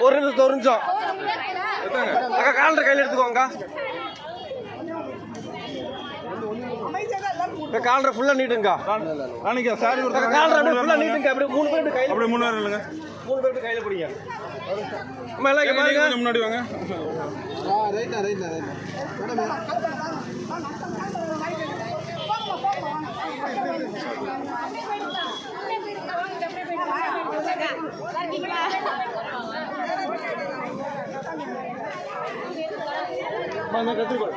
ஒரு நிமிஷம் அக்கா காலண்டர் கையில் எடுத்துக்கோங்க காலண்டர் ஃபுல்லா நீட்டுங்க நாளைக்கு சாரி ஒரு காலண்டர் அப்படியே ஃபுல்லா நீட்டுங்க அப்படியே 3 பேர் கையில அப்படியே 3 பேர் இல்லங்க 3 பேர் கையில பிடிங்க அம்மா எல்லாம் இங்க பாருங்க கொஞ்சம் முன்னாடி வாங்க ரைட் mana kecil kok?